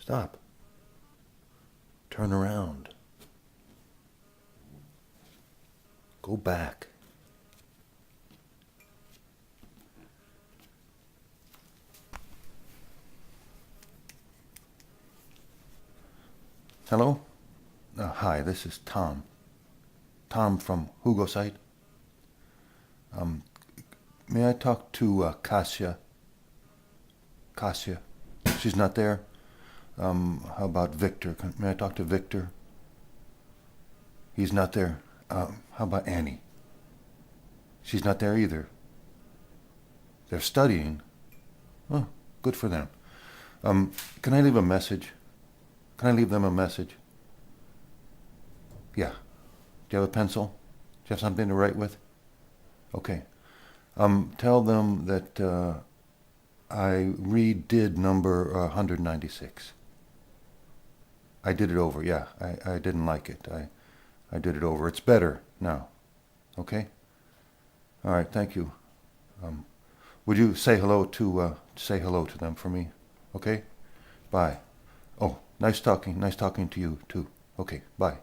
Stop. Turn around. Go back. Hello? Hi, this is Tom. Tom from Hugo site. May I talk to Kasia? Kasia? She's not there? How about Victor? May I talk to Victor? He's not there. How about Annie? She's not there either. They're studying. Oh, good for them. Can I leave a message? Can I leave them a message? Yeah. Do you have a pencil? Do you have something to write with? Okay. Tell them that I redid number 196. I did it over, yeah. I didn't like it. I did it over. It's better now. Okay? All right, thank you. Would you say hello to them for me? Okay? Bye. Oh, nice talking to you too. Okay, bye.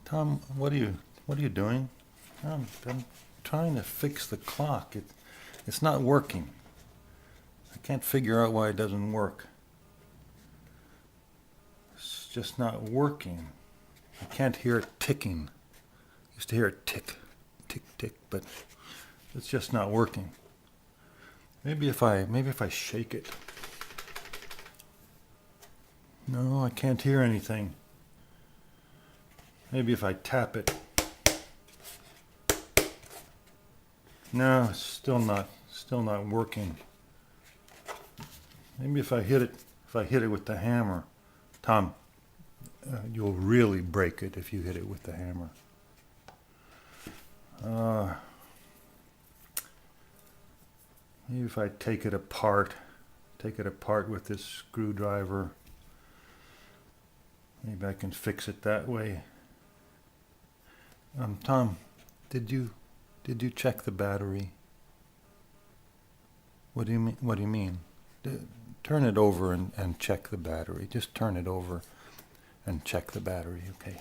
Tom, what are you doing? I'm trying to fix the clock. It's not working. I can't figure out why it doesn't work. It's just not working. I can't hear it ticking. I used to hear it tick, tick, tick, but it's just not working. Maybe if I shake it. No, I can't hear anything. Maybe if I tap it. No, it's still not working. Maybe if I hit it with the hammer. Tom, you'll really break it if you hit it with the hammer. Maybe if I take it apart with this screwdriver. Maybe I can fix it that way. Tom, did you check the battery? What do you mean? Turn it over and check the battery. Just turn it over and check the battery, okay?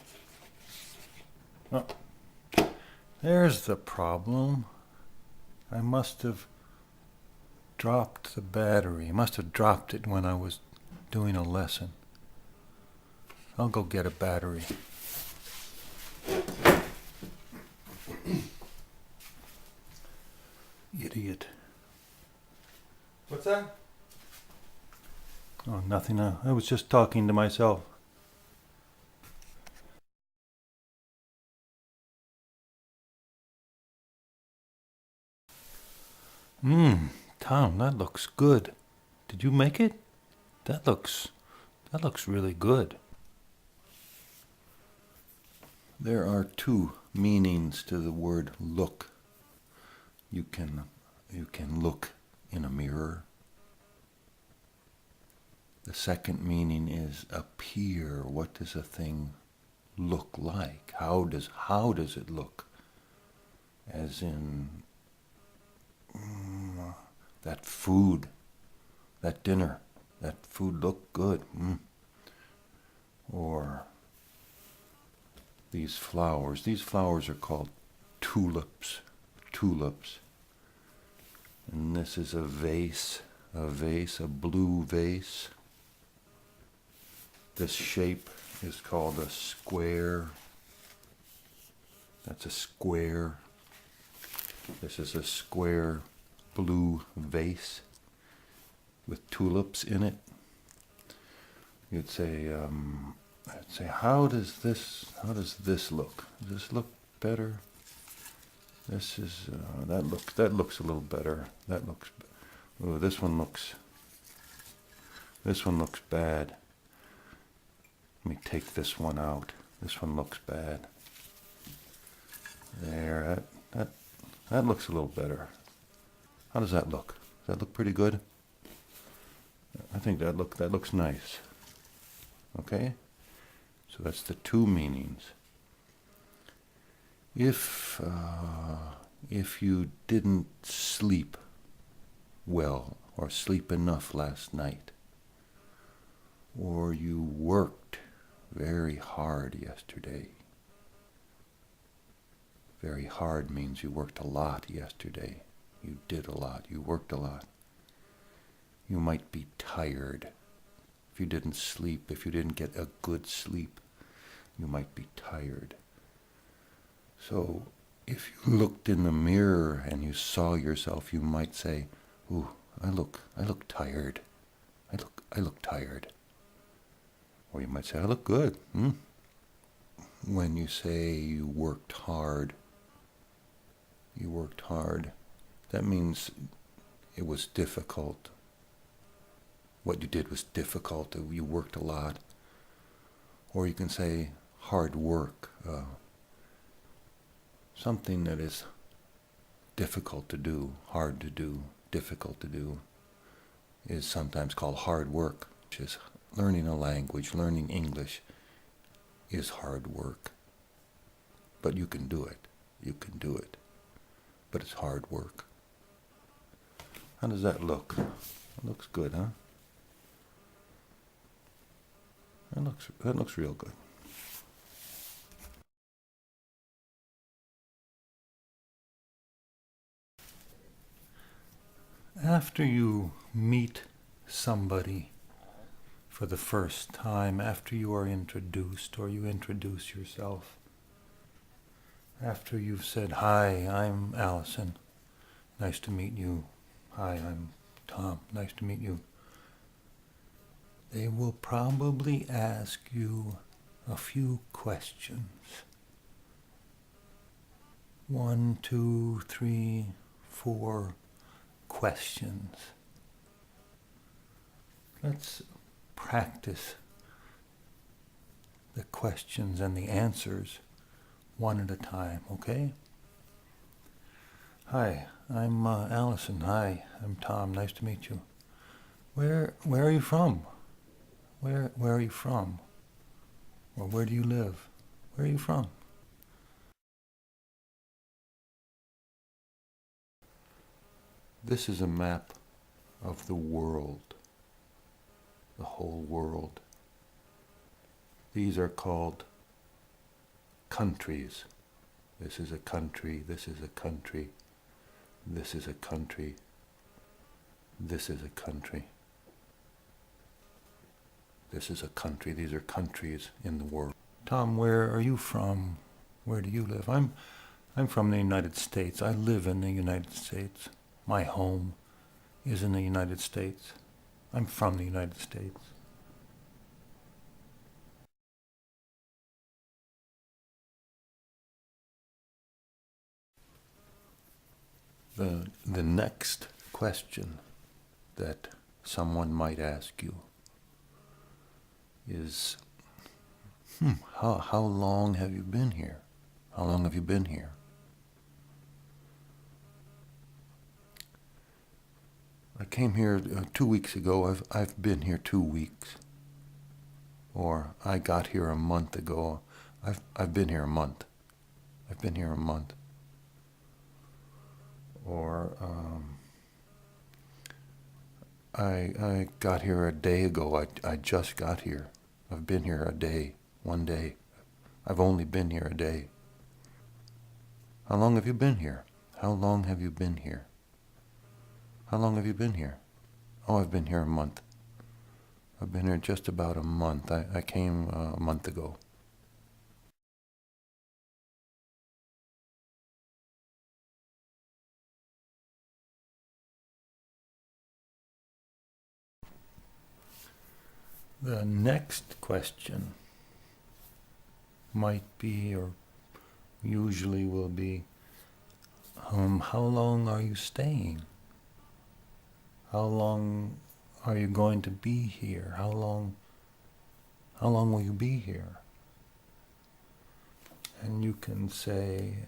Oh, there's the problem. I must have dropped the battery. I must have dropped it when I was doing a lesson. I'll go get a battery. Idiot. What's that? Oh, nothing. I was just talking to myself. Tom, that looks good. Did you make it? That looks really good. There are two meanings to the word look. You can look in a mirror. The second meaning is appear. What does a thing look like? How does it look? As in that food, that dinner, that food looked good. Or these flowers. These flowers are called tulips. And this is a vase, a blue vase. This shape is called a square. That's a square. This is a square blue vase with tulips in it. You'd say, how does this look? Does this look better? This is that looks a little better. Oh, this one looks bad. Let me take this one out. This one looks bad. There, that looks a little better. How does that look? Does that look pretty good? I think that looks nice. Okay? So that's the two meanings. If if you didn't sleep well or sleep enough last night, or you worked very hard yesterday. Very hard means you worked a lot yesterday. You did a lot. You worked a lot. You might be tired. If you didn't sleep, if you didn't get a good sleep, you might be tired. So if you looked in the mirror and you saw yourself, you might say, "Ooh, I look tired. I look tired." Or you might say, "I look good." When you say you worked hard, that means it was difficult. What you did was difficult. You worked a lot. Or you can say hard work. Something that is difficult to do, hard to do, difficult to do, is sometimes called hard work, which is learning a language, learning English is hard work. But you can do it. You can do it. But it's hard work. How does that look? It looks good, huh? That looks real good. After you meet somebody for the first time, after you are introduced or you introduce yourself, after you've said, "Hi, I'm Allison. Nice to meet you. Hi, I'm Tom. Nice to meet you." They will probably ask you a few questions. 1, 2, 3, 4 questions. Let's practice the questions and the answers one at a time, okay? "Hi, I'm Allison. Hi, I'm Tom. Nice to meet you. Where are you from? Where are you from? Or where do you live? Where are you from?" This is a map of the world, the whole world. These are called countries. This is a country, this is a country, this is a country, this is a country. This is a country. These are countries in the world. "Tom, where are you from? Where do you live?" I'm from the United States. I live in the United States. My home is in the United States. I'm from the United States. The next question that someone might ask you is, how long have you been here? How long have you been here? "I came here 2 weeks ago. I've been here 2 weeks." Or, "I got here a month ago. I've been here a month. I've been here a month." Or, I got here a day ago. I just got here. I've been here a day, 1 day. I've only been here a day. "How long have you been here? How long have you been here? How long have you been here?" "Oh, I've been here a month. I've been here just about a month. I came a month ago." The next question might be, or usually will be, how long are you staying? How long are you going to be here? How long will you be here? And you can say,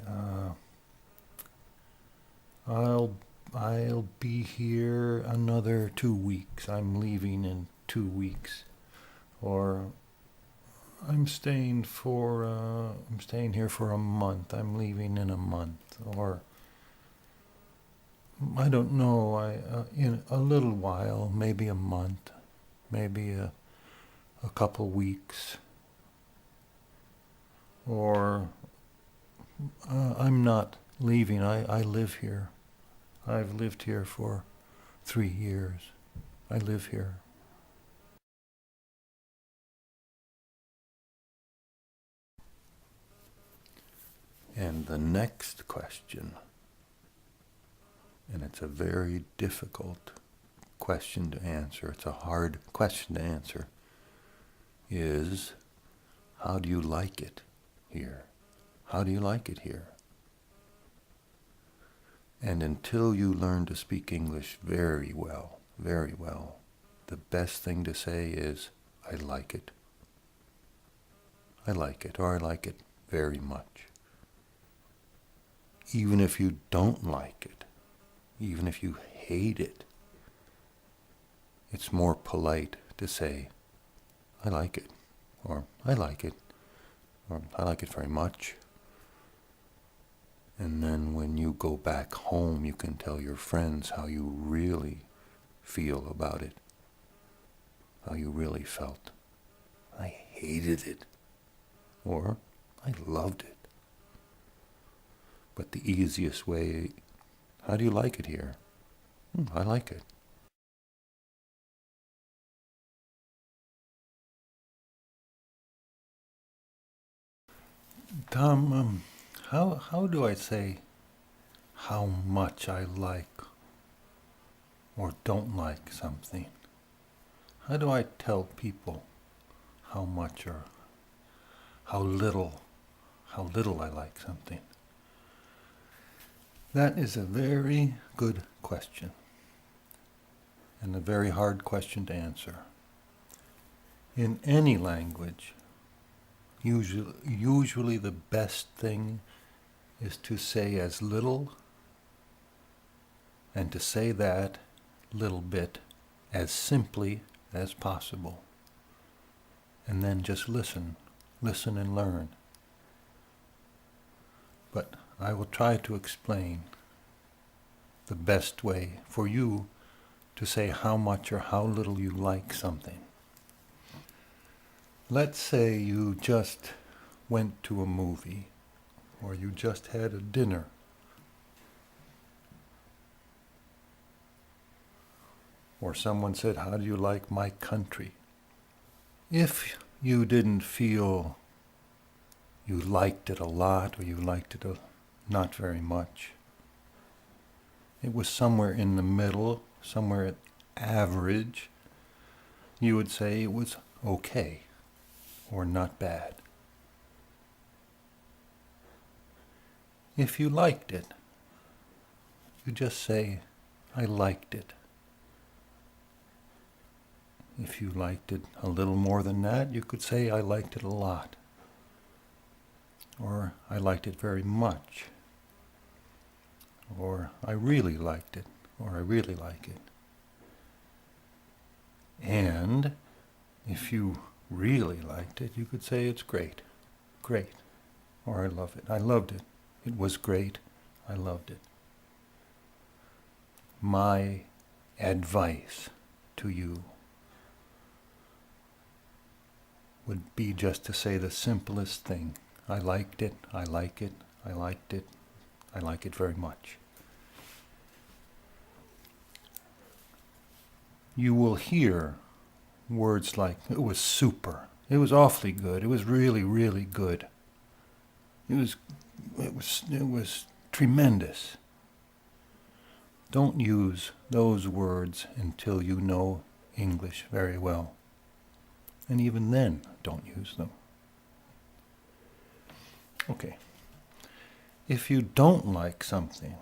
I'll be here another 2 weeks. I'm leaving in 2 weeks. Or, I'm staying here for a month. I'm leaving in a month. Or, I don't know. In a little while, maybe a month, maybe a couple weeks, or I'm not leaving. I live here. I've lived here for 3 years. I live here. And the next question, and it's a very difficult question to answer, it's a hard question to answer, is how do you like it here? How do you like it here? And until you learn to speak English very well, the best thing to say is, I like it. I like it, or I like it very much. Even if you don't like it, even if you hate it, it's more polite to say, I like it, or I like it, or I like it very much. And then when you go back home, you can tell your friends how you really feel about it, how you really felt. I hated it, or I loved it. But the easiest way, how do you like it here? I like it. Tom, how do I say how much I like or don't like something? How do I tell people how much or how little I like something? That is a very good question, and a very hard question to answer. In any language, usually the best thing is to say as little, and to say that little bit as simply as possible. And then just listen and learn. But I will try to explain the best way for you to say how much or how little you like something. Let's say you just went to a movie, or you just had a dinner, or someone said, how do you like my country? If you didn't feel you liked it a lot, or you liked it not very much, it was somewhere in the middle, somewhere at average, you would say it was okay, or not bad. If you liked it, you just say, I liked it. If you liked it a little more than that, you could say, I liked it a lot. Or, I liked it very much. Or, I really liked it. Or, I really like it. And if you really liked it, you could say, it's great. Great. Or, I love it. I loved it. It was great. I loved it. My advice to you would be just to say the simplest thing. I liked it, I like it, I liked it, I like it very much. You will hear words like, it was super, it was awfully good, it was really, really good. It was tremendous. Don't use those words until you know English very well. And even then, don't use them. Okay. If you don't like something,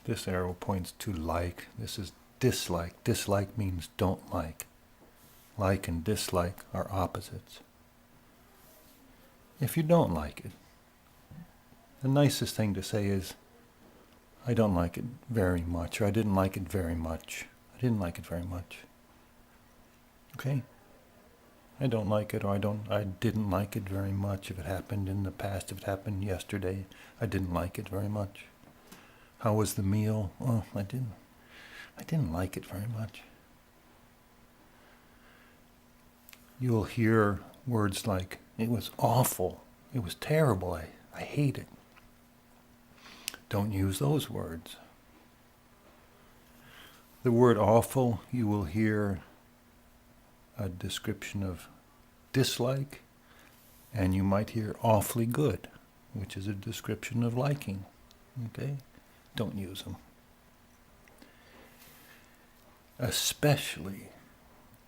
this arrow points to like. This is dislike. Dislike means don't like. Like and dislike are opposites. If you don't like it, the nicest thing to say is, I don't like it very much, or I didn't like it very much. I didn't like it very much. Okay? I don't like it, or I didn't like it very much. If it happened in the past, if it happened yesterday, I didn't like it very much. How was the meal? Oh, I didn't like it very much. You'll hear words like, it was awful, it was terrible, I hate it. Don't use those words. The word awful, you will hear a description of dislike, and you might hear awfully good, which is a description of liking. Okay? Don't use them. Especially,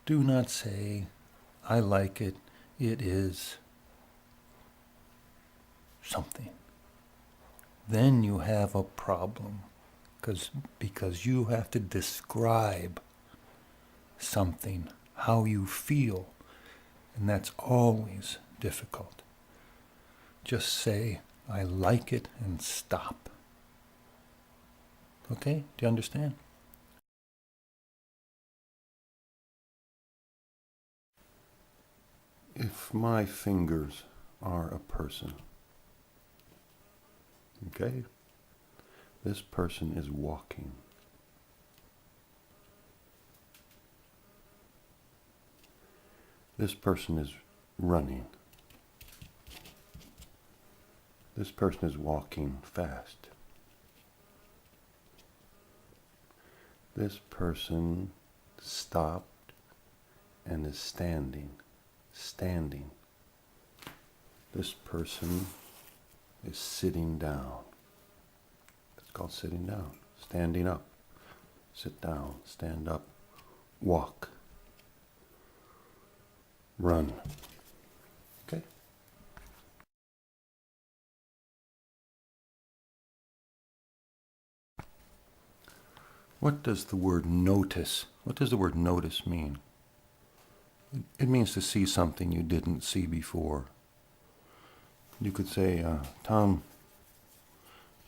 do not say, I like it, it is something. Then you have a problem, because you have to describe something, how you feel, and that's always difficult. Just say, I like it, and stop. Okay? Do you understand? If my fingers are a person, okay? This person is walking. This person is running. This person is walking fast. This person stopped and is standing. This person is sitting down. It's called sitting down. Standing up. Sit down. Stand up. Walk. Run. Okay? What does the word notice mean? It means to see something you didn't see before. You could say, Tom,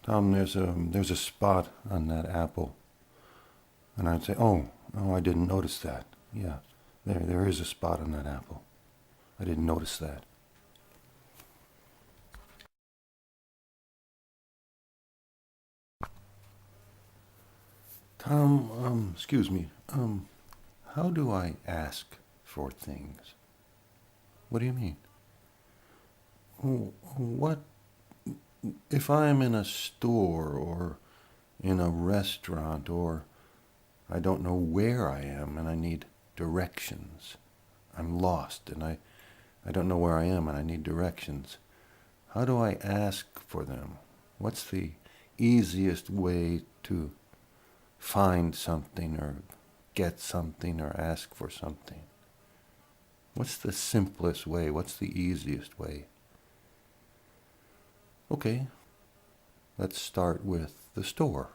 there's a spot on that apple. And I'd say, oh, I didn't notice that. Yeah, there is a spot on that apple. I didn't notice that. Tom, excuse me, how do I ask for things? What do you mean? What if I'm in a store or in a restaurant, or I don't know where I am and I need directions? I'm lost and I don't know where I am and I need directions. How do I ask for them? What's the easiest way to find something or get something or ask for something? What's the simplest way? What's the easiest way? Okay, let's start with the store.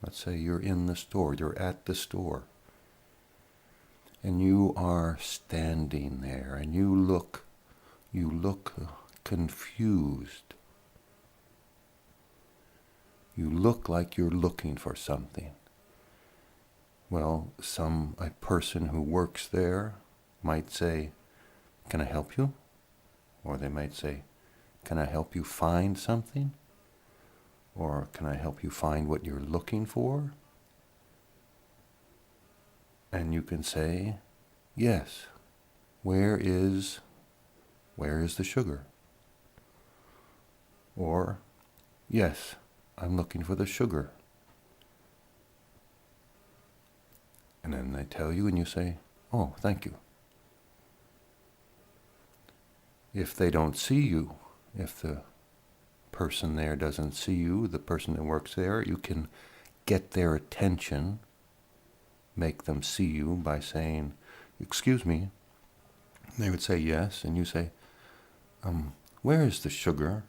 Let's say you're in the store, you're at the store, and you are standing there, and you look confused. You look like you're looking for something. Well, a person who works there might say, can I help you? Or they might say, can I help you find something? Or can I help you find what you're looking for? And you can say, yes, where is the sugar? Or, yes, I'm looking for the sugar. And then they tell you and you say, oh, thank you. If they don't see you, if the person there doesn't see you, the person that works there, you can get their attention, make them see you by saying, excuse me. They would say yes, and you say, where is the sugar?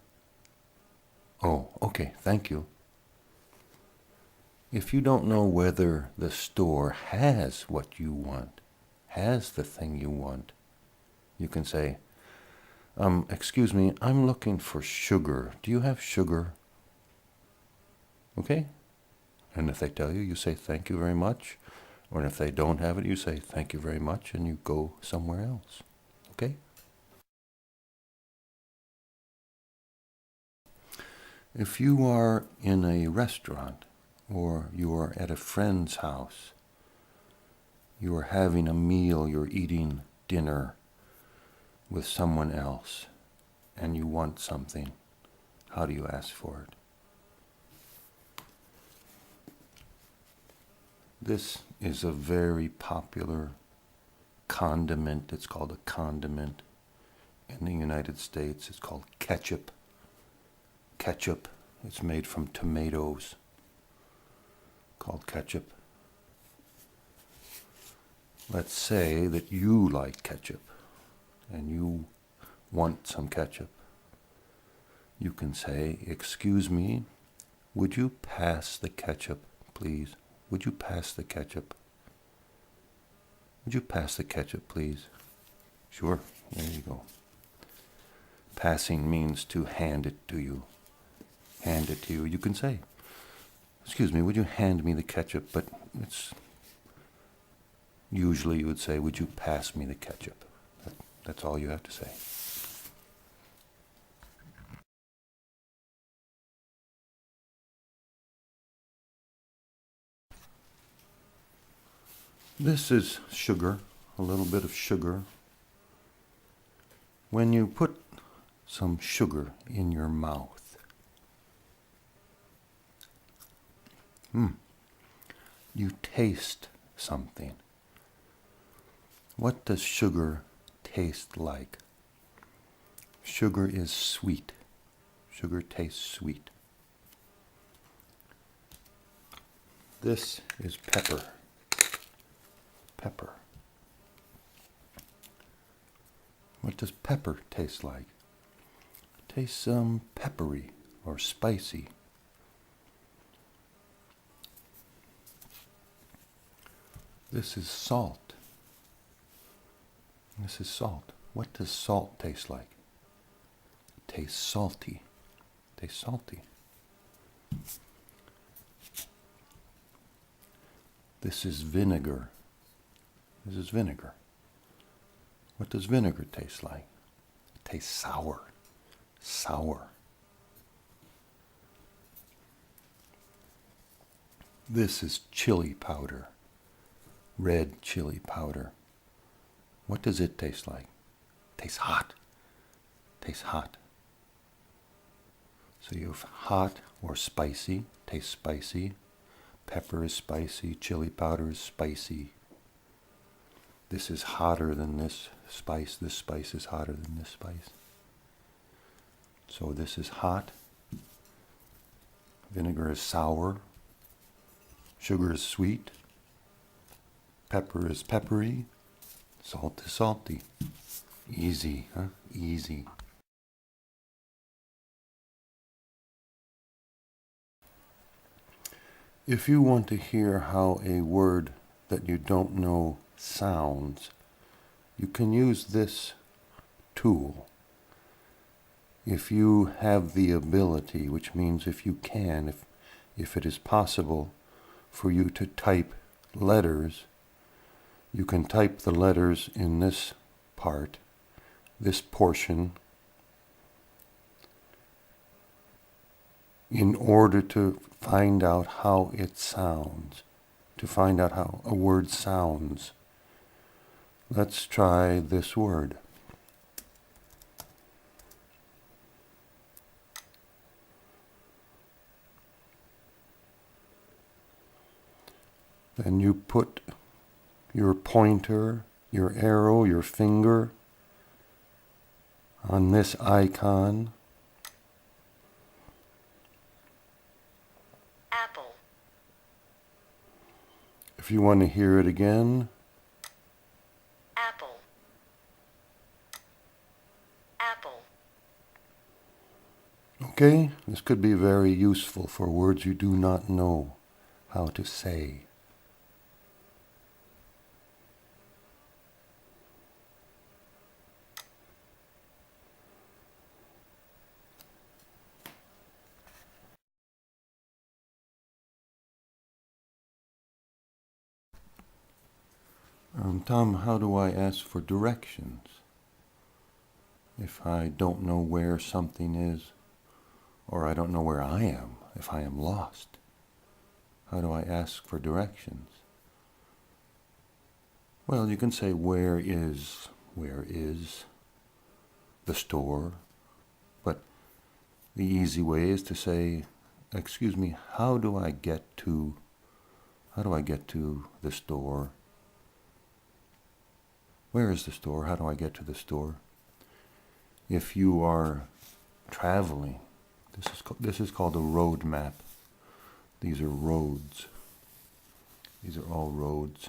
Oh, okay, thank you. If you don't know whether the store has what you want, has the thing you want, you can say, excuse me, I'm looking for sugar. Do you have sugar? Okay? And if they tell you, you say thank you very much. Or if they don't have it, you say thank you very much and you go somewhere else. Okay? If you are in a restaurant or you are at a friend's house. You are having a meal, you're eating dinner with someone else, and you want something. How do you ask for it? This is a very popular condiment. It's called a condiment. In the United States, it's called ketchup. Ketchup. It's made from tomatoes. Called ketchup. Let's say that you like ketchup and you want some ketchup. You can say, "Excuse me, would you pass the ketchup, please? Would you pass the ketchup? Would you pass the ketchup, please?" Sure, there you go. Passing means to hand it to you. Hand it to you. You can say, "Excuse me, would you hand me the ketchup?" But it's usually you would say, "Would you pass me the ketchup?" That's all you have to say. This is sugar, a little bit of sugar. When you put some sugar in your mouth, you taste something. What does sugar taste like? Sugar is sweet. Sugar tastes sweet. This is pepper. Pepper. What does pepper taste like? It tastes peppery or spicy. This is salt. This is salt. What does salt taste like? It tastes salty. It tastes salty. This is vinegar. This is vinegar. What does vinegar taste like? It tastes sour. Sour. This is chili powder. Red chili powder. What does it taste like? It tastes hot. It tastes hot. So you have hot or spicy. Tastes spicy. Pepper is spicy. Chili powder is spicy. This is hotter than this spice. This spice is hotter than this spice. So this is hot. Vinegar is sour. Sugar is sweet. Pepper is peppery. Salt is salty. Easy, huh? Easy. If you want to hear how a word that you don't know sounds, you can use this tool. If you have the ability, which means if you can, if it is possible for you to type letters, you can type the letters in this part, this portion, in order to find out how it sounds, to find out how a word sounds. Let's try this word. Then you put your pointer, your arrow, your finger on this icon. Apple. If you want to hear it again, Apple. Apple. okay, this could be very useful for words you do not know how to say. Tom, how do I ask for directions if I don't know where something is, or I don't know where I am, if I am lost? How do I ask for directions? Well, you can say, where is the store? But the easy way is to say, excuse me, how do I get to the store? Where is the store? How do I get to the store? If you are traveling, this is called a road map. These are roads. These are all roads.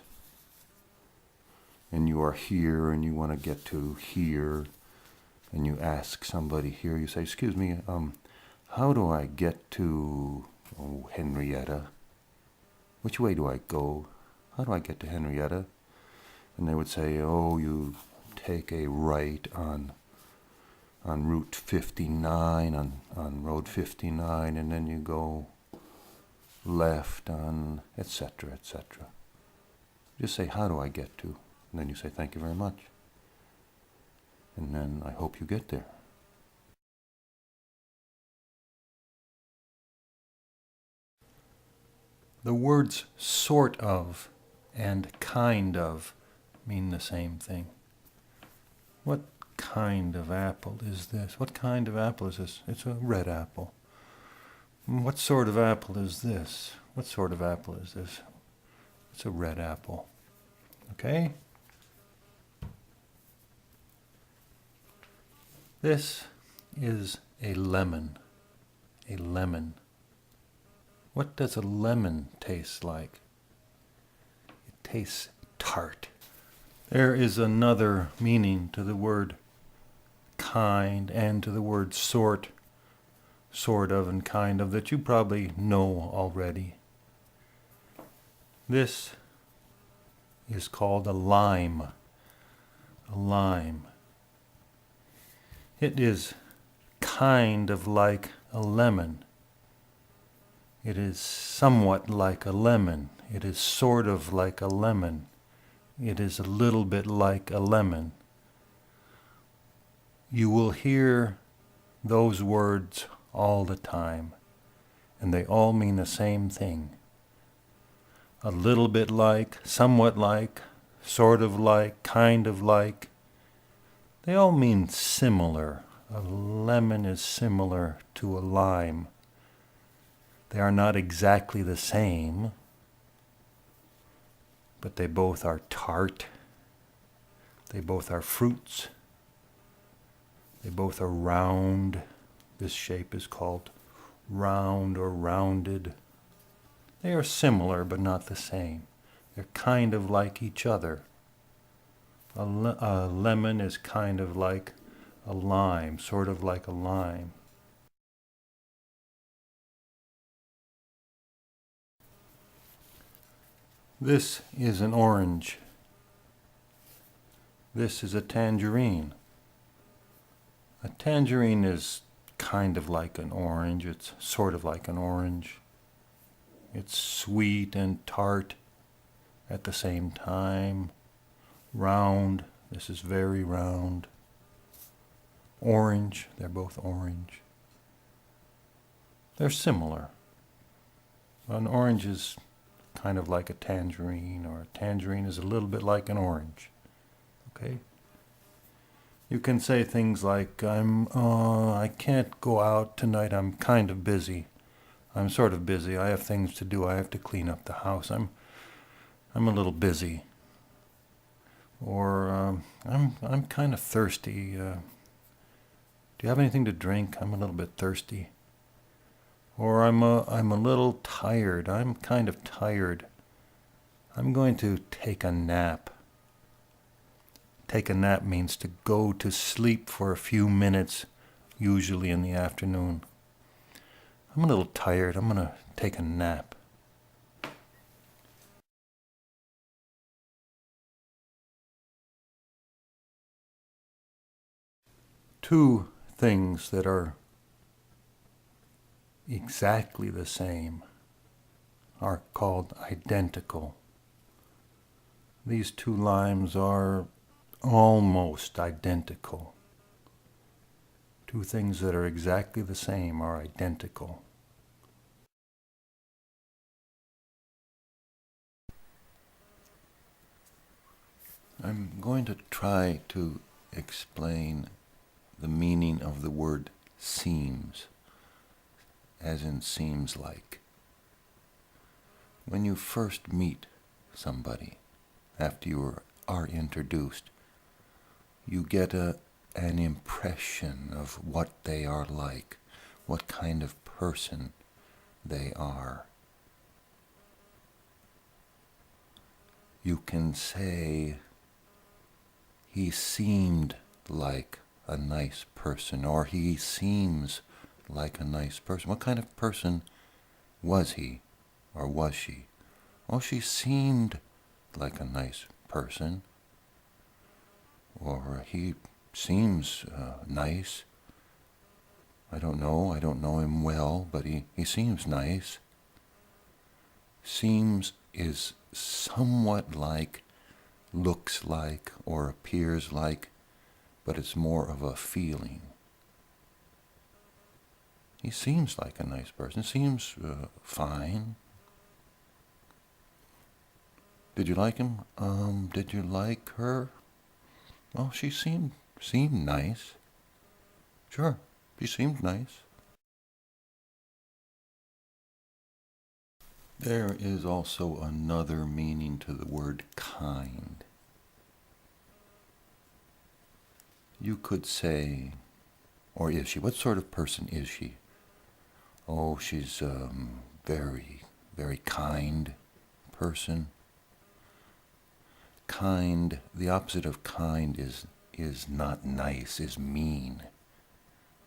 And you are here and you want to get to here, and you ask somebody here, you say, excuse me, how do I get to Henrietta? Which way do I go? How do I get to Henrietta? And they would say, oh, you take a right on Route 59, on Road 59, and then you go left on, etc., etc. Just say, how do I get to? And then you say, thank you very much. And then I hope you get there. The words sort of and kind of mean the same thing. What kind of apple is this? What kind of apple is this? It's a red apple. What sort of apple is this? What sort of apple is this? It's a red apple. Okay? This is a lemon. A lemon. What does a lemon taste like? It tastes tart. There is another meaning to the word kind and to the word sort of and kind of that you probably know already. This is called a lime. A lime. It is kind of like a lemon. It is somewhat like a lemon. It is sort of like a lemon. It is a little bit like a lemon. You will hear those words all the time, and they all mean the same thing. A little bit like, somewhat like, sort of like, kind of like. They all mean similar. A lemon is similar to a lime. They are not exactly the same, but they both are tart. They both are fruits. They both are round. This shape is called round or rounded. They are similar but not the same. They're kind of like each other. A lemon is kind of like a lime, sort of like a lime. This is an orange. This is a tangerine. A tangerine is kind of like an orange. It's sort of like an orange. It's sweet and tart at the same time. Round. This is very round. Orange. They're both orange. They're similar. An orange is kind of like a tangerine, or a tangerine is a little bit like an orange. Okay? You can say things like, I can't go out tonight, I'm kind of busy. I'm sort of busy, I have things to do, I have to clean up the house, I'm a little busy. Or, I'm kind of thirsty, do you have anything to drink? I'm a little bit thirsty. Or I'm a little tired, I'm kind of tired. I'm going to take a nap. Take a nap means to go to sleep for a few minutes, usually in the afternoon. I'm a little tired. I'm going to take a nap. Two things that are exactly the same are called identical. These two limes are almost identical. Two things that are exactly the same are identical. I'm going to try to explain the meaning of the word seems, as in seems like. When you first meet somebody, after you are introduced, you get an impression of what they are like, what kind of person they are. You can say, he seemed like a nice person, or he seems like a nice person. What kind of person was he, or was she? Oh, she seemed like a nice person, or he seems nice. I don't know him well, but he seems nice. Seems is somewhat like, looks like, or appears like, but it's more of a feeling. He seems like a nice person, seems fine. Did you like him? Did you like her? Well, she seemed nice. Sure, she seemed nice. There is also another meaning to the word kind. You could say, or is she? What sort of person is she? Oh, she's very, very kind person. Kind, the opposite of kind is not nice, is mean.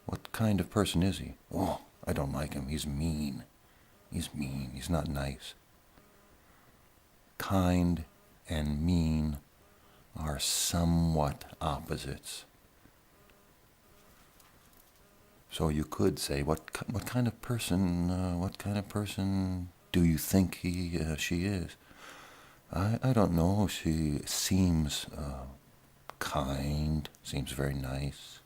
What kind of person is he? Oh, I don't like him. He's mean. He's mean. He's not nice. Kind and mean are somewhat opposites. So you could say, what kind of person do you think she is? I don't know. She seems kind. Seems very nice.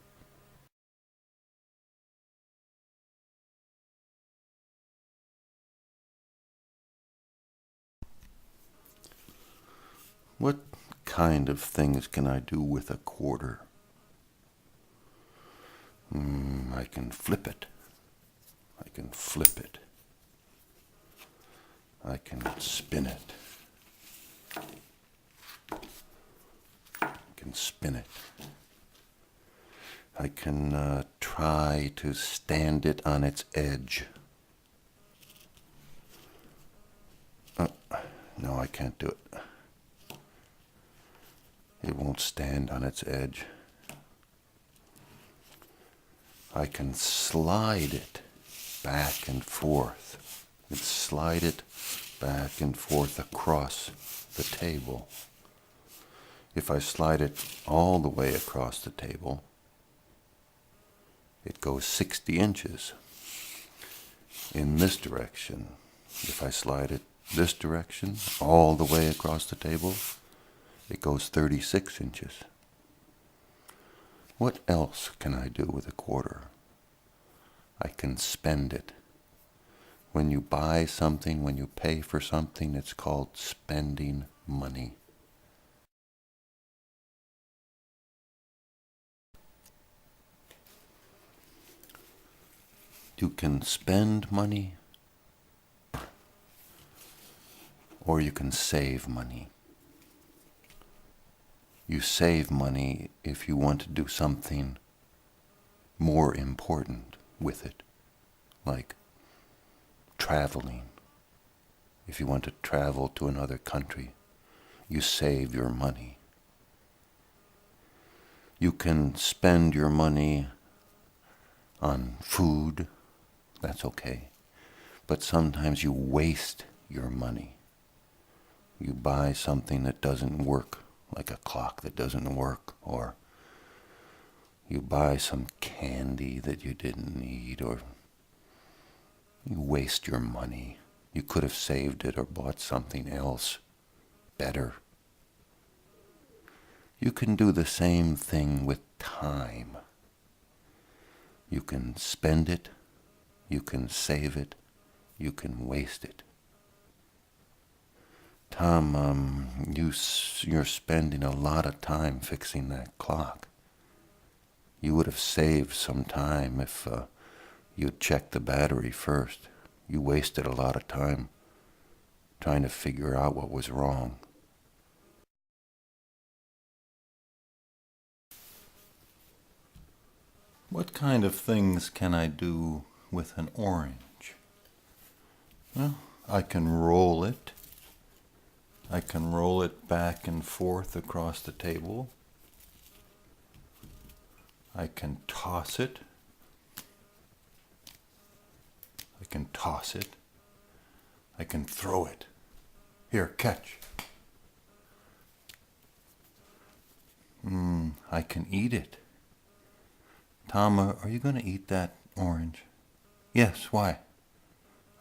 What kind of things can I do with a quarter? I can flip it. I can flip it. I can spin it. I can spin it. I can try to stand it on its edge. No, I can't do it. It won't stand on its edge. I can slide it back and forth. I can slide it back and forth across the table. If I slide it all the way across the table, it goes 60 inches in this direction. If I slide it this direction, all the way across the table, it goes 36 inches. What else can I do with a quarter? I can spend it. When you buy something, when you pay for something, it's called spending money. You can spend money, or you can save money. You save money if you want to do something more important with it, like traveling. If you want to travel to another country, you save your money. You can spend your money on food, that's okay. But sometimes you waste your money. You buy something that doesn't work, like a clock that doesn't work, or you buy some candy that you didn't need, or you waste your money. You could have saved it or bought something else better. You can do the same thing with time. You can spend it, you can save it, you can waste it. Tom, you're spending a lot of time fixing that clock. You would have saved some time if you'd checked the battery first. You wasted a lot of time trying to figure out what was wrong. What kind of things can I do with an orange? Well, I can roll it. I can roll it back and forth across the table. I can toss it. I can toss it. I can throw it. Here, catch. I can eat it. Tom, are you going to eat that orange? Yes, why?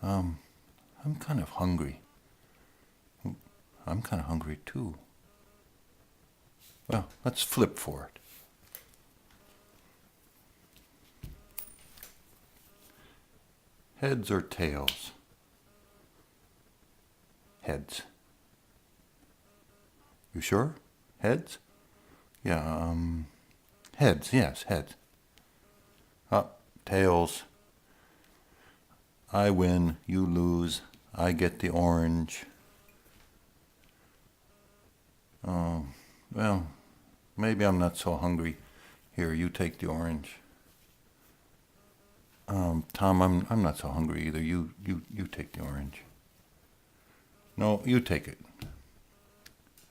I'm kind of hungry. I'm kind of hungry too. Well, let's flip for it. Heads or tails? Heads. You sure? Heads? Yeah, heads, yes, heads. Tails. I win, you lose, I get the orange. Oh, well, maybe I'm not so hungry. Here, you take the orange. Tom, I'm not so hungry either. You take the orange. No, you take it.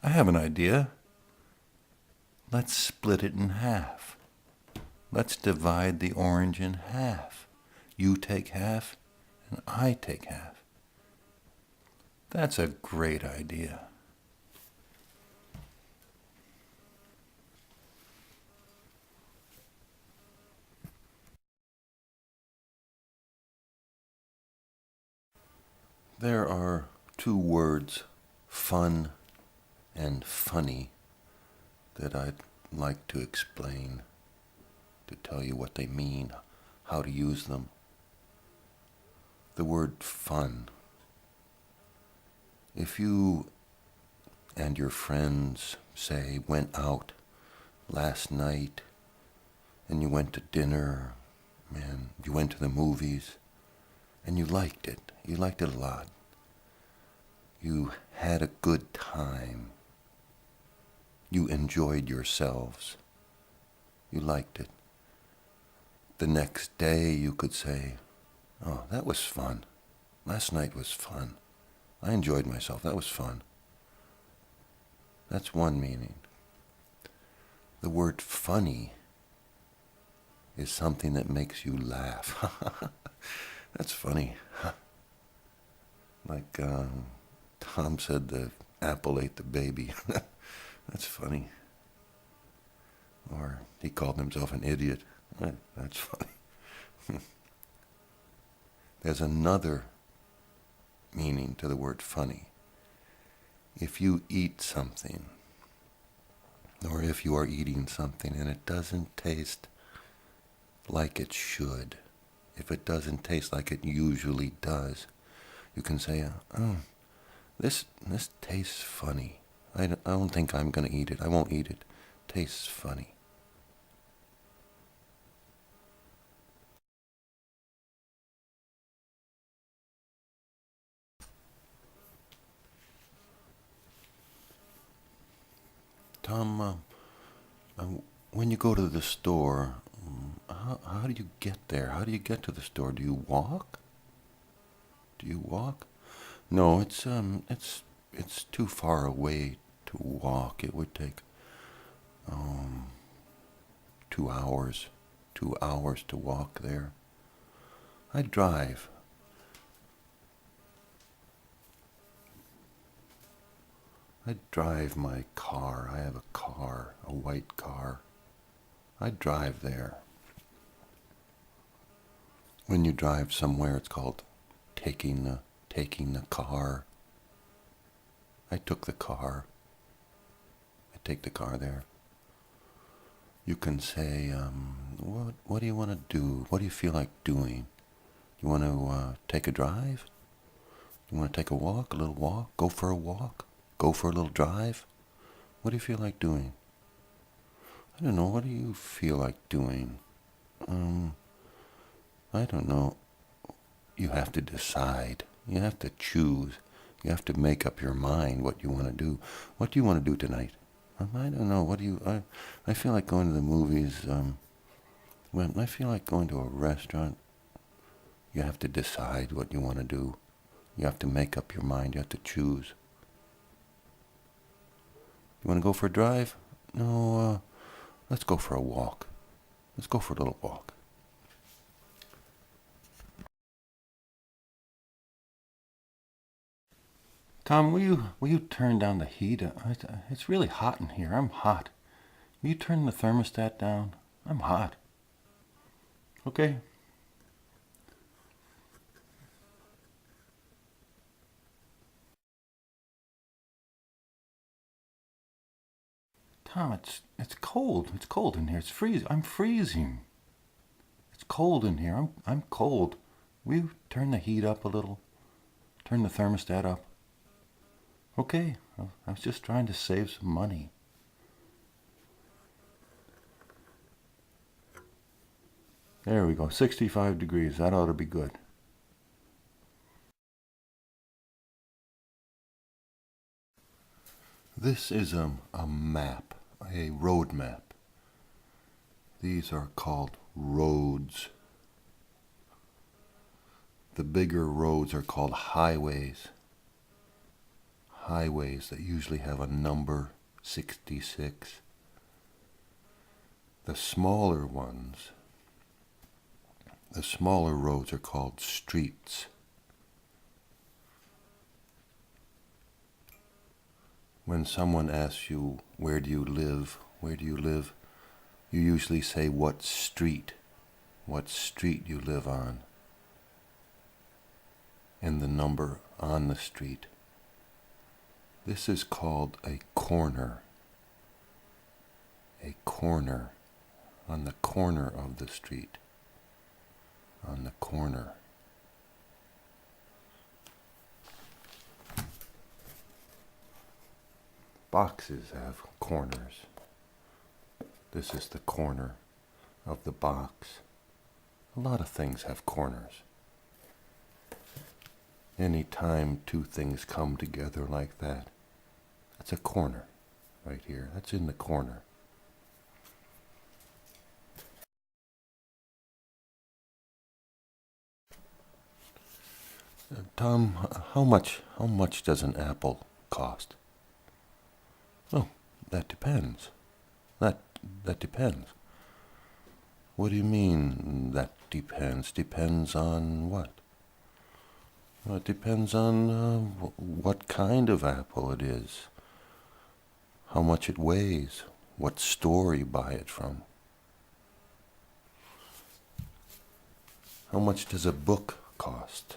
I have an idea. Let's split it in half. Let's divide the orange in half. You take half, and I take half. That's a great idea. There are two words, fun and funny, that I'd like to explain, to tell you what they mean, how to use them. The word fun. If you and your friends, say, went out last night and you went to dinner and you went to the movies and you liked it a lot. You had a good time. You enjoyed yourselves. You liked it. The next day you could say, oh, that was fun. Last night was fun. I enjoyed myself. That was fun. That's one meaning. The word funny is something that makes you laugh. That's funny. Like Tom said, the apple ate the baby. That's funny. Or he called himself an idiot. That's funny. There's another meaning to the word funny. If you eat something, or if you are eating something and it doesn't taste like it should, if it doesn't taste like it usually does, you can say, oh, this tastes funny. I don't think I'm going to eat it. I won't eat it. Tastes funny. Tom, when you go to the store, how do you get there? How do you get to the store? Do you walk? Do you walk? No, it's too far away to walk. It would take 2 hours. 2 hours to walk there. I drive. I drive my car. I have a car, a white car. I drive there. When you drive somewhere, it's called taking the car. I took the car. I take the car there. You can say, what do you want to do? What do you feel like doing? You want to take a drive? You want to take a walk, a little walk? Go for a walk? go for a little drive? What do you feel like doing? I don't know. What do you feel like doing? I don't know. You have to decide. You have to choose. You have to make up your mind what you want to do. What do you want to do tonight? I don't know. What do you? I feel like going to the movies. When I feel like going to a restaurant. You have to decide what you want to do. You have to make up your mind. You have to choose. You want to go for a drive? No. Let's go for a walk. Let's go for a little walk. Tom, will you turn down the heat? It's really hot in here. I'm hot. Will you turn the thermostat down? I'm hot. Okay. Tom, it's cold. It's cold in here. It's freezing. I'm freezing. It's cold in here. I'm cold. Will you turn the heat up a little? Turn the thermostat up. Okay. I was just trying to save some money. There we go. 65 degrees. That ought to be good. This is a map, a road map. These are called roads. The bigger roads are called highways. Highways that usually have a number 66. The smaller ones, the smaller roads are called streets. When someone asks you, where do you live, you usually say what street you live on, and the number on the street. This is called a corner. A corner, on the corner of the street, on the corner. Boxes have corners. This is the corner of the box. A lot of things have corners. Anytime two things come together like that, that's a corner right here. That's in the corner. Tom, how much does an apple cost? Oh, that depends. That depends. What do you mean that depends? Depends on what? Well, it depends on what kind of apple it is, how much it weighs, what store you buy it from. How much does a book cost?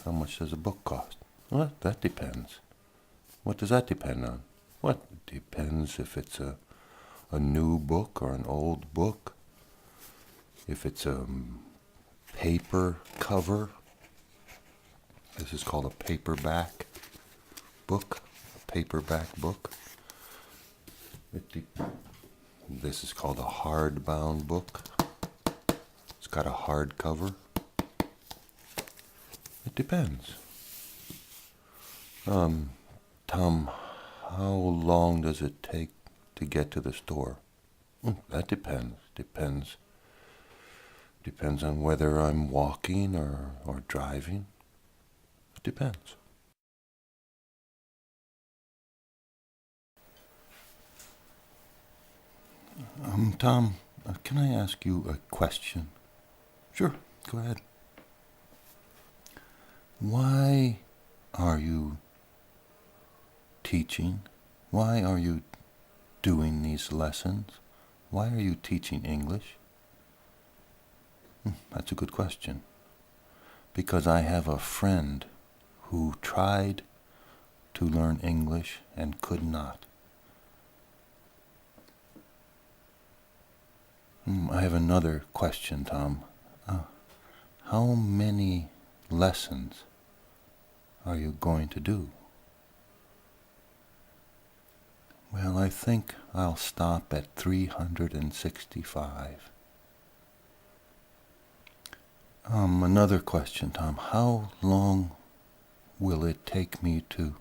How much does a book cost? Well, that depends. What does that depend on? What? It depends if it's a new book or an old book. If it's a paper cover. This is called a paperback book. A paperback book. This is called a hardbound book. It's got a hard cover. It depends. Tom, how long does it take to get to the store? That depends. Depends on whether I'm walking or driving. It depends. Tom, can I ask you a question? Sure, go ahead. Why are you teaching? Why are you doing these lessons? Why are you teaching English? That's a good question. Because I have a friend who tried to learn English and could not. I have another question, Tom. How many lessons are you going to do? Well, I think I'll stop at 365. Another question, Tom. How long will it take me to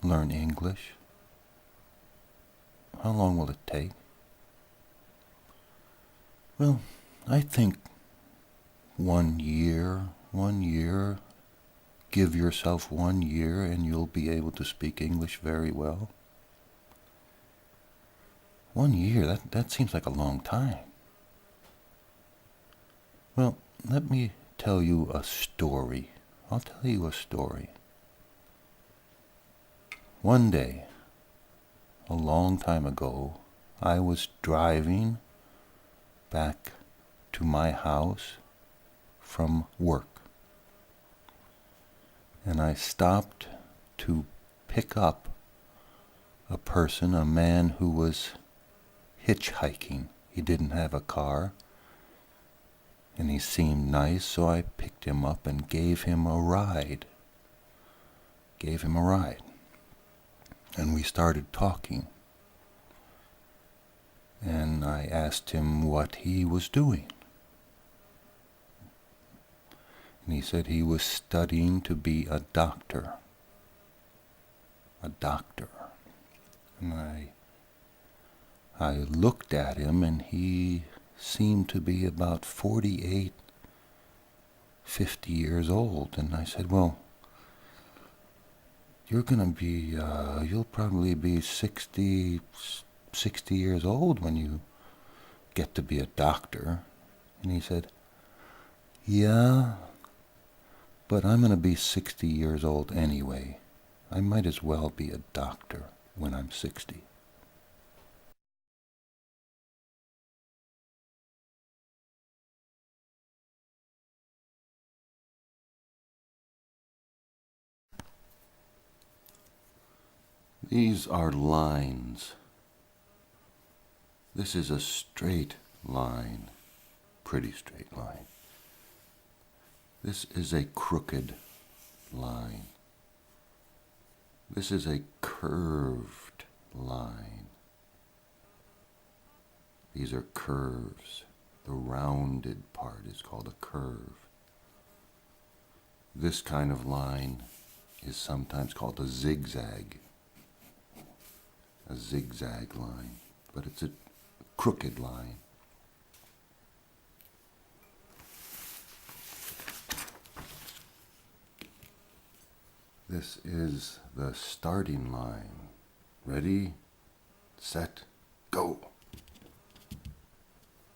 learn English? How long will it take? Well, I think 1 year. 1 year. Give yourself 1 year and you'll be able to speak English very well. 1 year, that seems like a long time. Well, let me tell you a story. I'll tell you a story. One day, a long time ago, I was driving back to my house from work. And I stopped to pick up a person, a man who was hitchhiking. He didn't have a car, and he seemed nice, so I picked him up and gave him a ride. And we started talking. And I asked him what he was doing. And he said he was studying to be a doctor. A doctor. And I looked at him, and he seemed to be about 48, 50 years old. And I said, well, you'll probably be 60 years old when you get to be a doctor. And he said, yeah, but I'm going to be 60 years old anyway. I might as well be a doctor when I'm 60. These are lines. This is a straight line, pretty straight line. This is a crooked line. This is a curved line. These are curves. The rounded part is called a curve. This kind of line is sometimes called a zigzag. A zigzag line, but it's a crooked line. This is the starting line. Ready, set, go.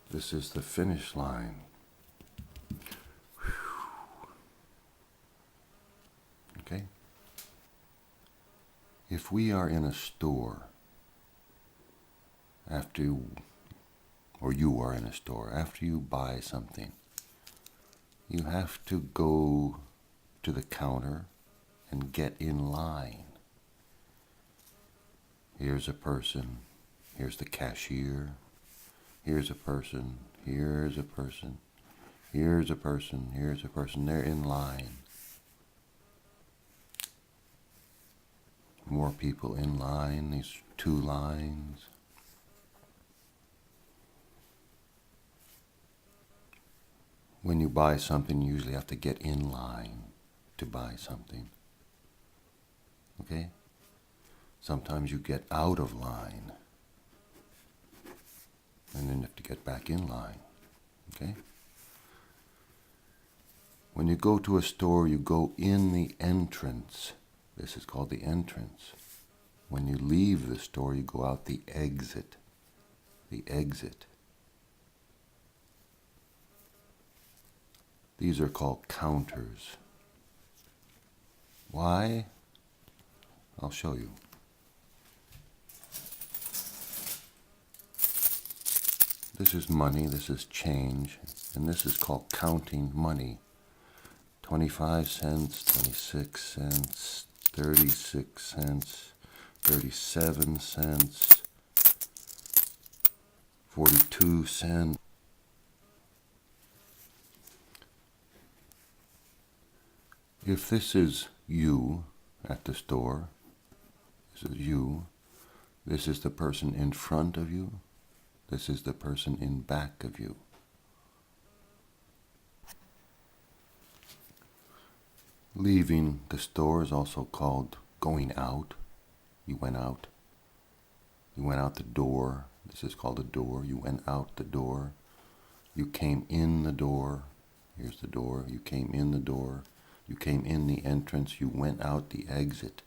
This is the finish line. Okay? If we are in a store, you are in a store, after you buy something, you have to go to the counter and get in line. Here's a person, here's the cashier, here's a person, here's a person, here's a person, here's a person. They're in line. More people in line, these 2 lines. When you buy something, you usually have to get in line to buy something. Okay? Sometimes you get out of line, and then you have to get back in line. Okay? When you go to a store, you go in the entrance. This is called the entrance. When you leave the store, you go out the exit. The exit. These are called counters. Why? I'll show you. This is money, this is change, and this is called counting money. 25 cents, 26 cents, 36 cents, 37 cents, 42 cents. If this is you at the store, this is you, This is the person in front of you. This is the person in back of you. Leaving the store is also called going out. You went out. You went out the door. This is called a door. You went out the door. You came in the door. Here's the door. You came in the door. You came in the entrance. You went out the exit.